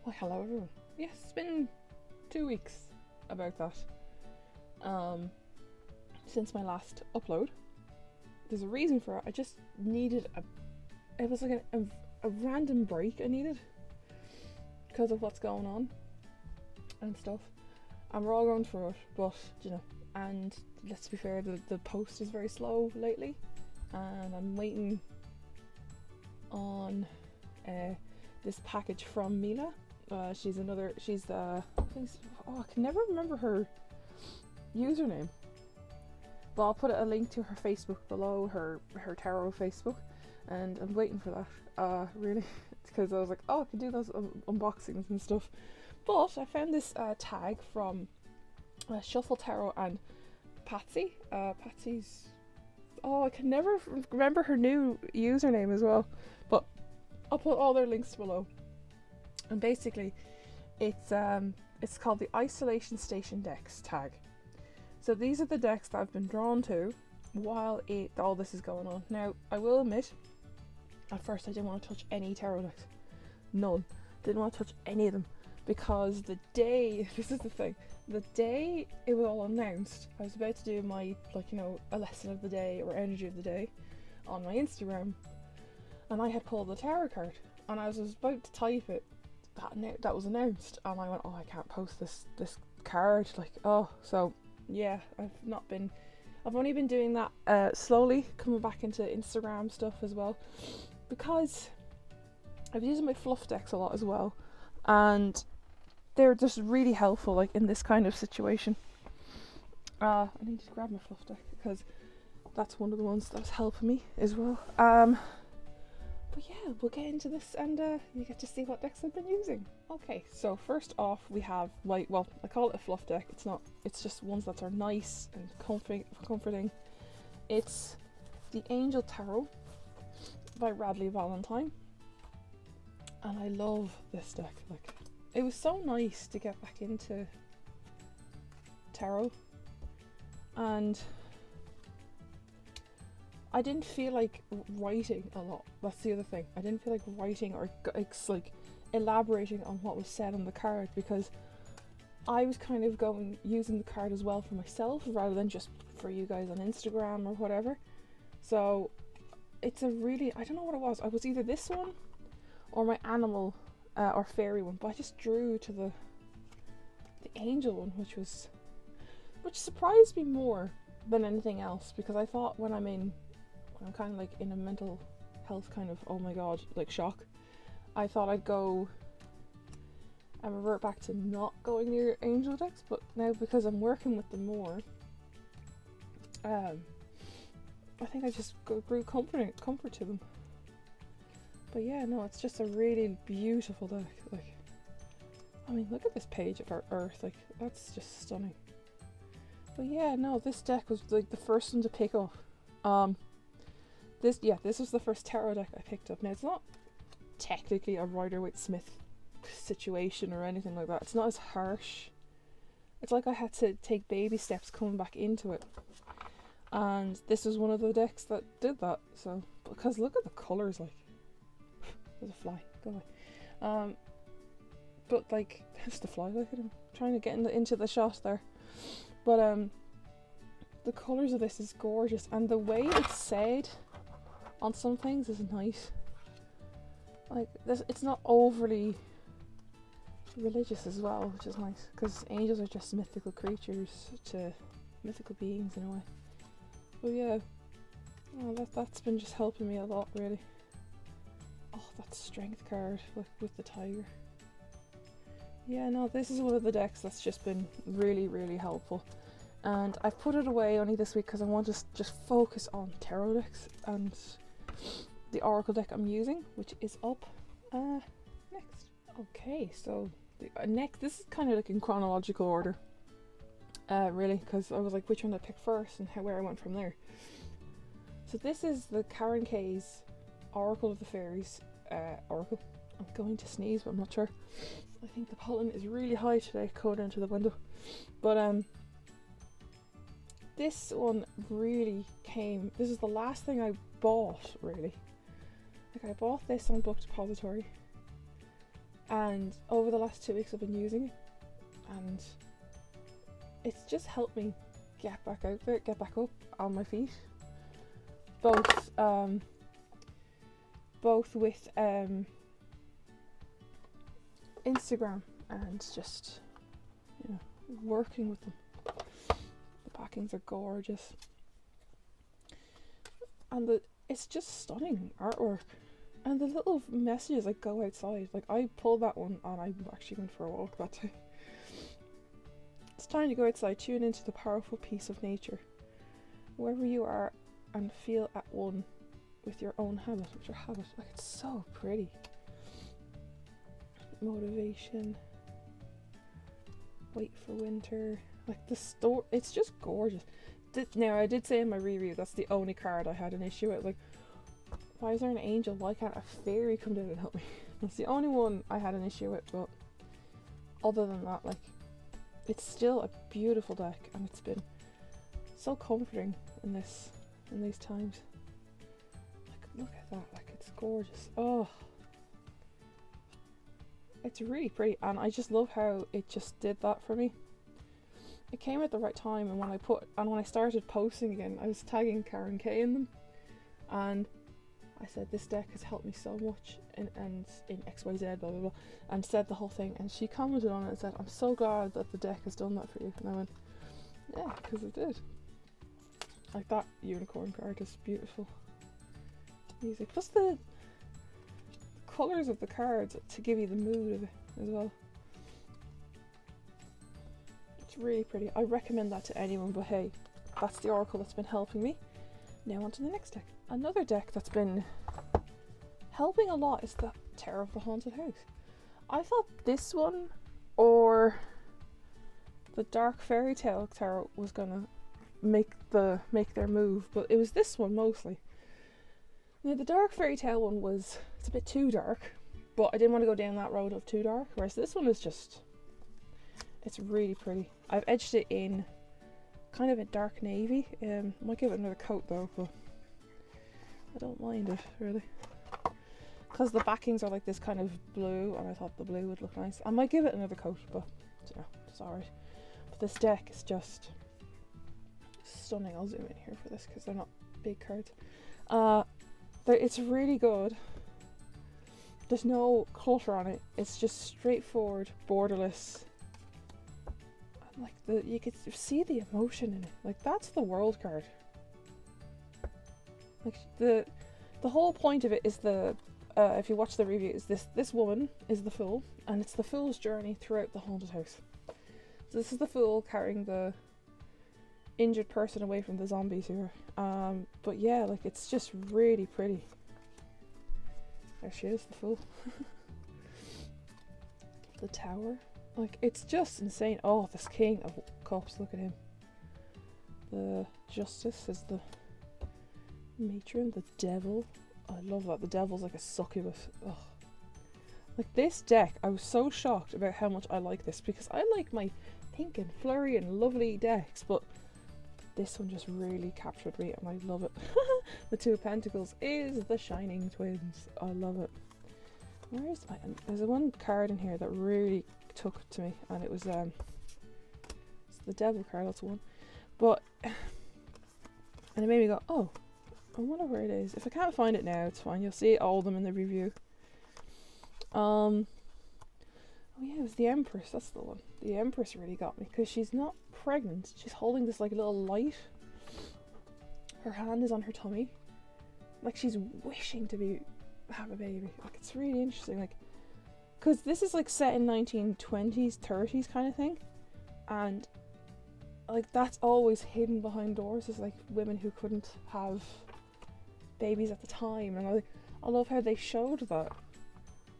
Why, hello everyone. Yes, it's been 2 weeks about that. Since my last upload. There's a reason for it. I just needed it was like a random break I needed because of what's going on and stuff. And we're all going through it, but and let's be fair, the post is very slow lately, and I'm waiting on this package from Mila. She's I can never remember her username, but I'll put a link to her Facebook below, her tarot Facebook, and I'm waiting for that really, because I was like, oh, I can do those unboxings and stuff. But I found this tag from Shuffle Tarot and Patsy. Patsy's, I can never remember her new username as well, but I'll put all their links below. And basically it's called the Isolation Station Decks tag. So these are the decks that I've been drawn to while all this is going on. Now, I will admit, at first I didn't want to touch any tarot decks. None. Didn't want to touch any of them. Because the day it was all announced, I was about to do my, a lesson of the day or energy of the day on my Instagram. And I had pulled the tarot card. And I was about to type it. That was announced. And I went, oh, I can't post this card. So yeah, I've only been doing that slowly, coming back into Instagram stuff as well, because I've used my fluff decks a lot as well, and they're just really helpful, like in this kind of situation. I need to grab my fluff deck because that's one of the ones that's helping me as well. But yeah, we'll get into this, and you get to see what decks I've been using. Okay, so first off we have I call it a fluff deck. It's just ones that are nice and comforting. It's the Angel Tarot by Radley Valentine. And I love this deck. It was so nice to get back into tarot, and I didn't feel like writing a lot. That's the other thing. I didn't feel like writing or elaborating on what was said on the card, because I was kind of using the card as well for myself rather than just for you guys on Instagram or whatever. So it's I don't know what it was. I was either this one or my animal or fairy one, but I just drew to the angel one, which surprised me more than anything else, because I thought when I'm kind of in a mental health kind of, oh my god, shock, I thought I'd go and revert back to not going near angel decks, but now because I'm working with them more, I think I just grew comfort to them. But yeah, no, it's just a really beautiful deck. Look at this page of our earth, that's just stunning. But yeah, no, this deck was the first one to pick up. This was the first tarot deck I picked up. Now, it's not technically a Rider-Waite-Smith situation or anything like that. It's not as harsh. It's like I had to take baby steps coming back into it. And this was one of the decks that did that. So, because look at the colours, there's a fly, go away. But there's the fly, look at him, trying to get into the shot there. But the colours of this is gorgeous, and the way it's said on some things is nice. It's not overly religious as well, which is nice, because angels are just mythical creatures to mythical beings in a way. But yeah, that's been just helping me a lot, really. Oh, that strength card with the tiger. Yeah, no, this is one of the decks that's just been really, really helpful. And I've put it away only this week because I want to just focus on tarot decks and the oracle deck I'm using, which is up next. Okay, so next, this is kind of in chronological order, really, because I was which one to pick first and where I went from there. So this is the Karen Kay's Oracle of the Fairies oracle. I'm going to sneeze, but I'm not sure. I think the pollen is really high today, going into the window. But this one really this is the last thing I bought, really. I bought this on Book Depository, And over the last 2 weeks I've been using it, and it's just helped me get back out there, get back up on my feet. Both with Instagram and just, you know, working with them. The packings are gorgeous, and it's just stunning artwork. And the little messages like go outside. Like I pulled that one and I actually went for a walk that day. It's time to go outside, tune into the powerful peace of nature, wherever you are, and feel at one with your own habit, with your habit. Like, it's so pretty. Motivation. Wait for winter. Like the store, it's just gorgeous. Now I did say in my review that's the only card I had an issue with. Like, why is there an angel? Why can't a fairy come down and help me? That's the only one I had an issue with. But other than that, like, it's still a beautiful deck, and it's been so comforting in these times. Like, look at that, like, it's gorgeous. Oh, it's really pretty, and I just love how it just did that for me. It came at the right time, and when I started posting again, I was tagging Karen K in them, and I said this deck has helped me so much and in XYZ blah blah blah, and said the whole thing, and she commented on it and said, I'm so glad that the deck has done that for you. And I went, yeah, because it did. Like, that unicorn card is beautiful music, plus the colours of the cards to give you the mood of it as well. It's really pretty. I recommend that to anyone, but hey, that's the oracle that's been helping me. Now on to the next deck. Another deck that's been helping a lot is the Terror of the Haunted House. I thought this one or the Dark Fairy Tale Tarot was gonna make their move, but it was this one mostly. Now the Dark Fairy Tale one it's a bit too dark, but I didn't want to go down that road of too dark, whereas this one is just, it's really pretty. I've edged it in kind of a dark navy. Might give it another coat though, but I don't mind it really, because the backings are like this kind of blue, and I thought the blue would look nice. I might give it another coat, but you know, it's alright. But this deck is just stunning. I'll zoom in here for this because they're not big cards. It's really good. There's no clutter on it. It's just straightforward, borderless. And like you could see the emotion in it. Like, that's the World card. Like, the whole point of it is if you watch the review, is this woman is the Fool, and it's the Fool's journey throughout the haunted house. So this is the Fool carrying the injured person away from the zombies here. But yeah, like, it's just really pretty. There she is, the Fool. The Tower. Like, it's just insane. Oh, this King of Cups, look at him. The Justice is the Matron, the Devil. I love that. The Devil's like a succubus. Ugh. Like, this deck, I was so shocked about how much I like this, because I like my pink and flurry and lovely decks, but this one just really captured me, and I love it. The Two of Pentacles is the Shining Twins. I love it. There's one card in here that really took to me, and it was it's the Devil card. That's one, but and it made me go, oh, I wonder where it is. If I can't find it now, it's fine. You'll see all of them in the review. Oh yeah, it was the Empress. That's the one. The Empress really got me, because she's not pregnant. She's holding this like little light. Her hand is on her tummy, like she's wishing to have a baby. Like, it's really interesting, like, because this is like set in 1920s 30s kind of thing, and like, that's always hidden behind doors, is like women who couldn't have babies at the time. And I love how they showed that.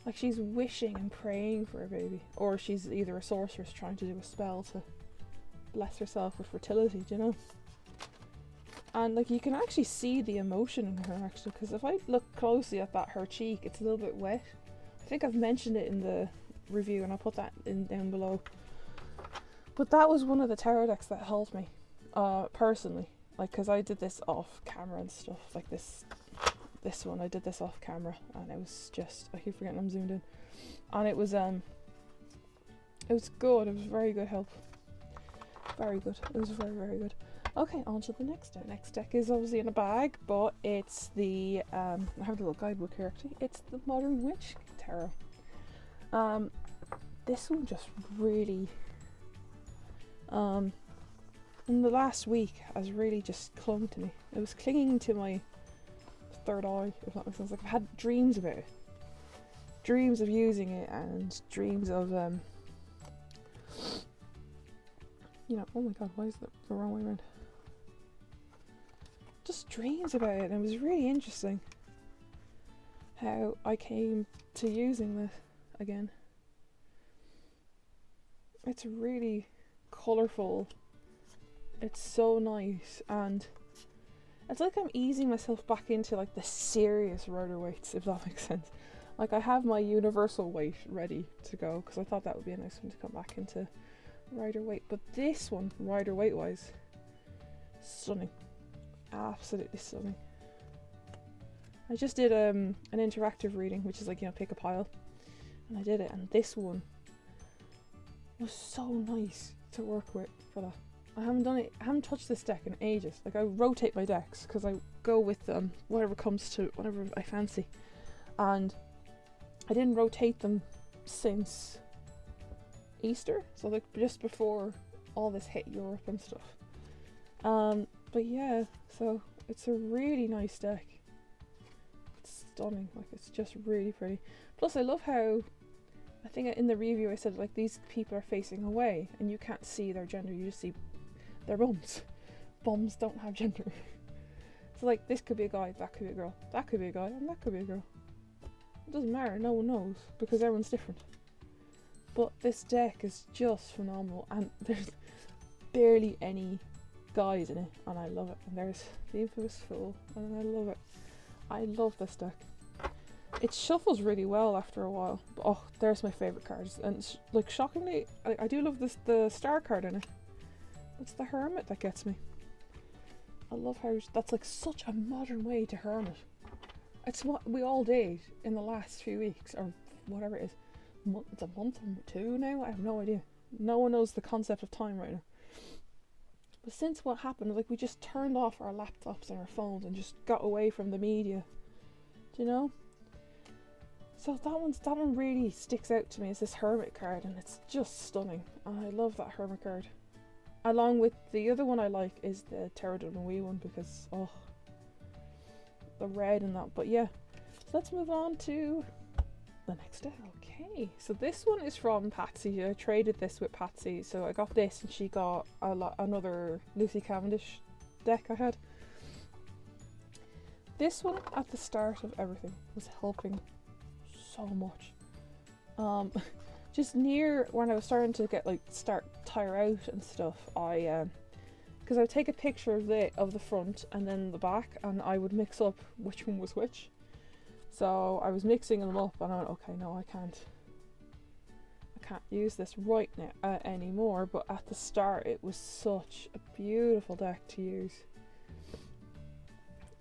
Like, she's wishing and praying for a baby, or she's either a sorceress trying to do a spell to bless herself with fertility, do you know? And like, you can actually see the emotion in her, actually, because if I look closely at her cheek, it's a little bit wet. I think I've mentioned it in the review, and I'll put that in down below. But that was one of the tarot decks that helped me, personally. Like, because I did this off camera and stuff, like this this one. I did this off camera, and it was just, I keep forgetting I'm zoomed in, and it was good. It was very good help. Very good. It was very, very good. Okay, on to the next deck. Next deck is obviously in a bag, but it's the I have the little guidebook here actually. It's the Modern Witch Tarot. This one just really in the last week has really just clung to me. It was clinging to my third eye, if that makes sense. Like, I've had dreams about it. Dreams of using it, and dreams of you know, oh my god, why is that the wrong way around? Just dreams about it, and it was really interesting how I came to using this again. It's really colourful. It's so nice, and it's like I'm easing myself back into like the serious Rider-Waite's, if that makes sense. Like, I have my universal weight ready to go because I thought that would be a nice one to come back into Rider-Waite. But this one, Rider-Waite wise, stunning. Absolutely stunning. I just did an interactive reading, which is like, you know, pick a pile, and I did it, and this one was so nice to work with for that. I haven't touched this deck in ages. Like, I rotate my decks because I go with whatever comes to whatever I fancy, and I didn't rotate them since Easter, so like just before all this hit Europe and stuff. But yeah, so it's a really nice deck. It's stunning. Like, it's just really pretty. Plus, I love how, I think in the review I said, like, these people are facing away and you can't see their gender, you just see their bums. Bums don't have gender. So like, this could be a guy, that could be a girl, that could be a guy, and that could be a girl. It doesn't matter, no one knows, because everyone's different. But this deck is just phenomenal, and there's barely any guys in it, and I love it. And there's the infamous Fool, and I love it. I love this deck. It shuffles really well after a while, but oh, there's my favourite cards. And like, shockingly, I do love the star card in it. It's the Hermit that gets me. I love how that's like such a modern way to Hermit. It's what we all did in the last few weeks, or whatever it is. It's a month or two now, I have no idea. No one knows the concept of time right now. But since what happened, like, we just turned off our laptops and our phones and just got away from the media. Do you know? So that one really sticks out to me, as this Hermit card, and it's just stunning. And I love that Hermit card. Along with the other one I like is the Terra de Nuit one, because oh, the red and that. But yeah, so let's move on to the next deck. Okay, so this one is from Patsy. I traded this with Patsy, so I got this and she got another Lucy Cavendish deck I had. This one at the start of everything was helping so much. Just near when I was starting to get tire out and stuff, because I would take a picture of the front and then the back, and I would mix up which one was which. So I was mixing them up, and I went, okay, no, I can't use this right now anymore. But at the start, it was such a beautiful deck to use.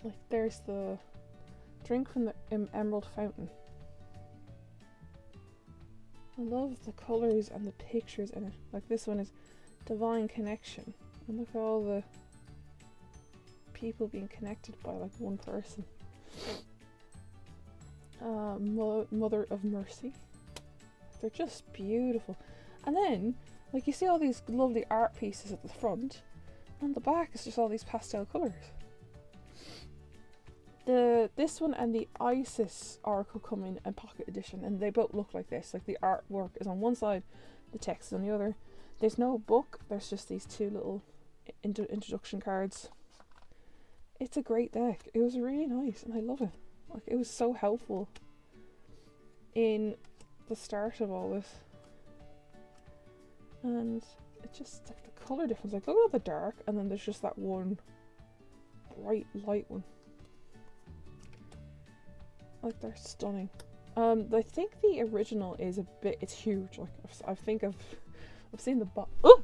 Like, there's the drink from the Emerald Fountain. I love the colours and the pictures in it. Like, this one is Divine Connection, and look at all the people being connected by like one person. Mother of Mercy. They're just beautiful. And then, like, you see all these lovely art pieces at the front, and the back is just all these pastel colours. This one and the Isis Oracle come in a pocket edition, and they both look like this. Like, the artwork is on one side, the text is on the other. There's no book, there's just these two little introduction cards. It's a great deck. It was really nice, and I love it. Like, it was so helpful in the start of all this. And it just, like, the colour difference. Like, look at all the dark, and then there's just that one bright light one. Like, they're stunning. I think the original is a bit, it's huge. Like, I think I've seen the oh!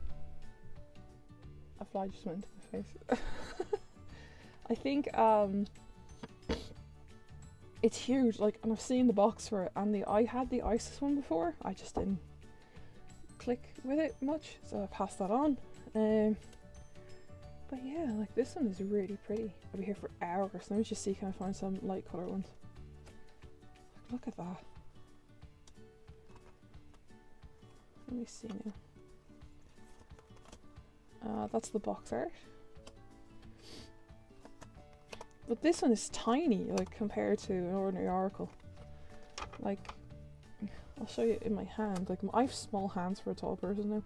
A fly just went into my face. I think it's huge, like, and I've seen the box for it, and I had the Isis one before. I just didn't click with it much, so I passed that on. But yeah, like, this one is really pretty. I'll be here for hours. Let me just see, can I find some light colour ones? Look at that. Let me see now. That's the box art. But this one is tiny, like, compared to an ordinary oracle. Like, I'll show you in my hand. Like, I have small hands for a tall person now.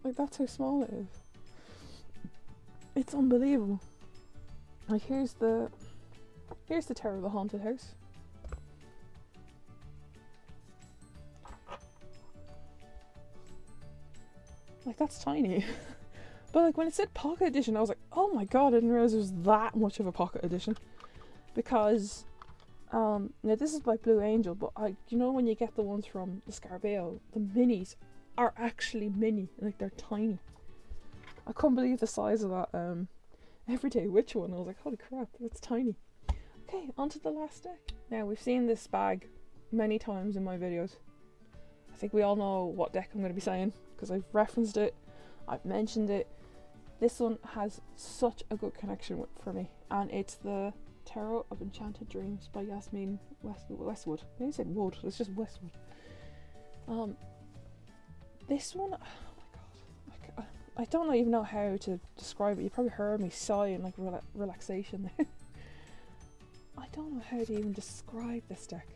Like, that's how small it is. It's unbelievable. Like, here's the Terror of the Haunted House. Like, that's tiny. But like, when it said pocket edition, I was like, oh my god, I didn't realize it was that much of a pocket edition. Because now this is by Blue Angel, but you know when you get the ones from the Scarbeo, the minis are actually mini, like, they're tiny. I couldn't believe the size of that Everyday Witch one. I was like, holy crap, that's tiny. Okay, on to the last deck. Now, we've seen this bag many times in my videos. I think we all know what deck I'm going to be saying, because I've referenced it, I've mentioned it. This one has such a good connection for me, and it's the Tarot of Enchanted Dreams by Jasmine Westwood. I think I said Wood, it's just Westwood. This one, oh my god, I don't even know how to describe it. You probably heard me sigh in like relaxation there. I don't know how to even describe this deck.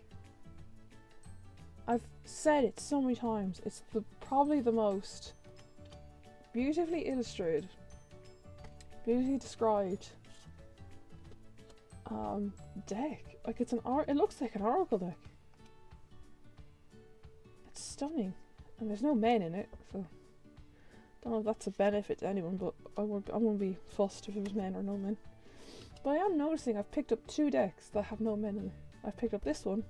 I've said it so many times. It's probably the most beautifully illustrated, beautifully described deck. Like, it looks like an oracle deck. It's stunning, and there's no men in it, so don't know if that's a benefit to anyone, but I won't be fussed if it was men or no men. But I am noticing I've picked up 2 decks that have no men in it. I've picked up this one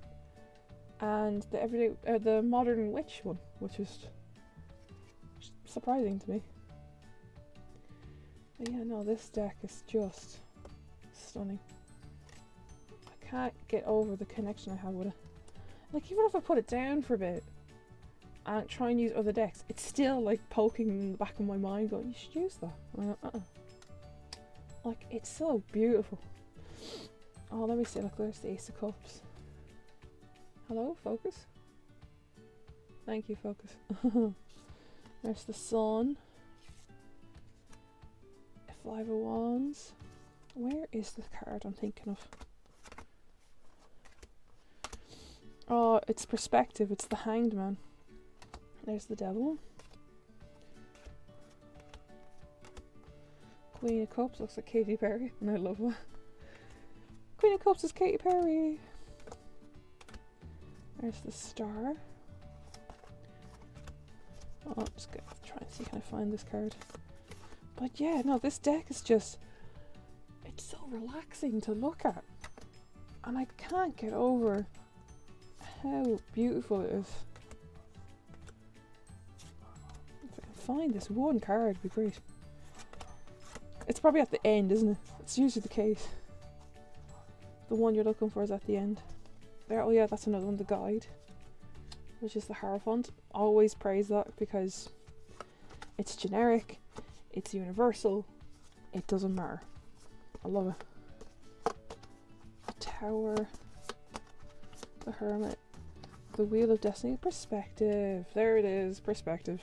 and the Modern Witch one, which is surprising to me. But yeah, no, this deck is just stunning. I can't get over the connection I have with it. Like, even if I put it down for a bit and try and use other decks, it's still like poking in the back of my mind going, you should use that. Like, it's so beautiful. Oh, let me see, look, there's the Ace of Cups. Hello, focus. Thank you, focus. There's the Sun. 5 of Wands. Where is the card I'm thinking of? Oh, it's Perspective. It's the Hanged Man. There's the Devil. Queen of Cups looks like Katy Perry, and I love that. Queen of Cups is Katy Perry. There's the Star. Oh, I'm just gonna try and see, can I find this card? But yeah, no, this deck is just, it's so relaxing to look at, and I can't get over how beautiful it is. If I can find this one card, it'd be great. It's probably at the end, isn't it? It's usually the case. The one you're looking for is at the end. There, oh yeah, that's another one, the Guide, which is the Hierophant. Always praise that because it's generic, it's universal, it doesn't matter. I love it. The Tower, the Hermit, the Wheel of Destiny, Perspective. There it is, Perspective.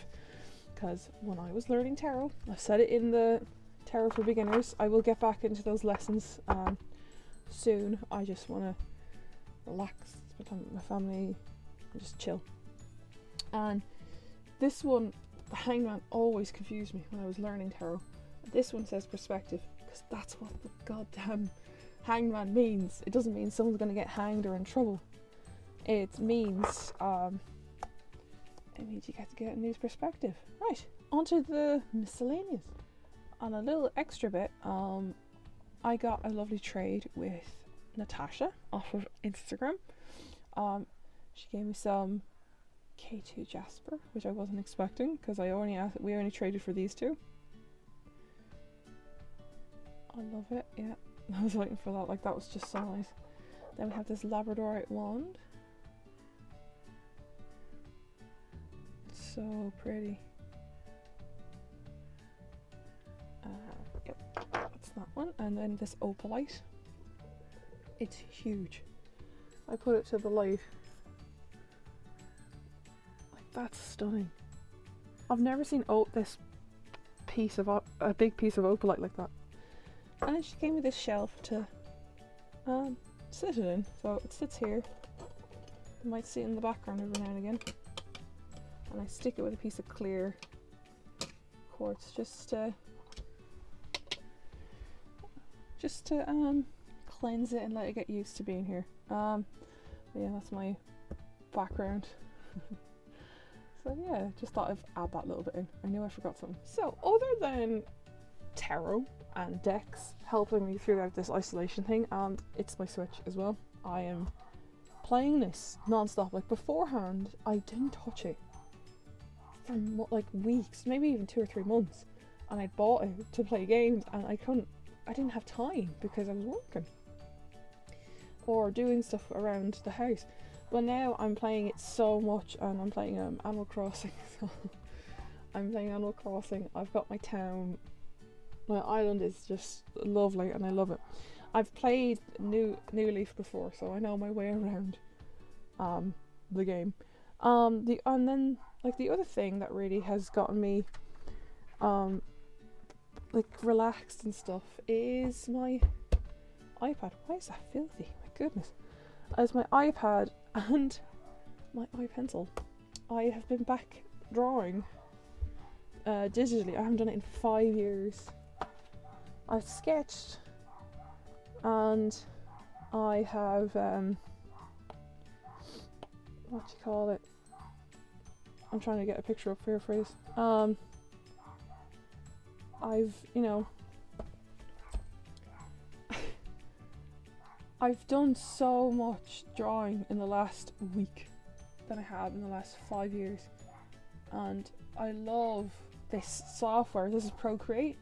Because when I was learning tarot, I've said it in the Tarot for Beginners, I will get back into those lessons soon. I just want to relax, spend time with my family, and just chill. And this one, the Hangman, always confused me when I was learning tarot. This one says Perspective because that's what the goddamn Hangman means. It doesn't mean someone's going to get hanged or in trouble. It means you get to get a new perspective. Right, onto the miscellaneous. On a little extra bit, I got a lovely trade with Natasha off of Instagram. She gave me some K2 Jasper, which I wasn't expecting because we only traded for these 2. I love it, yeah. I was waiting for that, like that was just so nice. Then we have this Labradorite Wand. So pretty. Yep, that's that one. And then this opalite. It's huge. I put it to the light. Like, that's stunning. I've never seen this piece of a big piece of opalite like that. And she gave me this shelf to sit it in. So it sits here. You might see it in the background every now and again. And I stick it with a piece of clear quartz just to cleanse it and let it get used to being here. Yeah, that's my background. So yeah, just thought I'd add that little bit in. I knew I forgot something. So other than tarot and decks helping me throughout this isolation thing, and it's my Switch as well, I am playing this non-stop. Like beforehand, I didn't touch it for like weeks, maybe even 2 or 3 months, and I bought it to play games, and I didn't have time because I was working or doing stuff around the house. But now I'm playing it so much, and I'm playing Animal Crossing. So I'm playing Animal Crossing. I've got my town. My island is just lovely, and I love it. I've played New Leaf before, so I know my way around the game. And then like the other thing that really has gotten me like relaxed and stuff is my iPad. Why is that filthy? My goodness. As my iPad and my iPencil. I have been back drawing digitally. I haven't done it in 5 years. I've sketched and I have what do you call it? I'm trying to get a picture up here for this. I've, you know, I've done so much drawing in the last week than I have in the last 5 years, and I love this software. This is Procreate,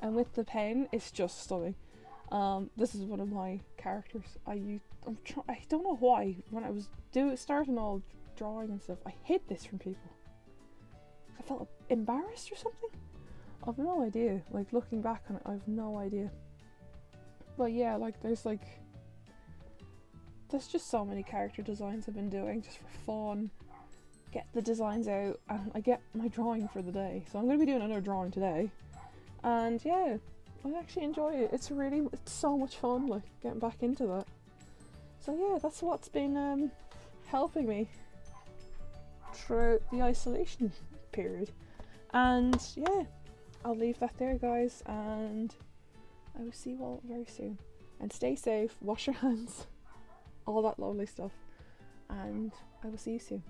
and with the pen, it's just stunning. This is one of my characters. I don't know why when I was starting all drawing and stuff, I hid this from people. I felt embarrassed or something. I've no idea. Like looking back on it, I've no idea. But yeah, like there's just so many character designs I've been doing just for fun. Get the designs out, and I get my drawing for the day. So I'm going to be doing another drawing today. And yeah, I actually enjoy it. It's so much fun, like getting back into that. So yeah, that's what's been helping me throughout the isolation period. And yeah, I'll leave that there, guys, and I will see you all very soon. And stay safe, wash your hands, all that lovely stuff, and I will see you soon.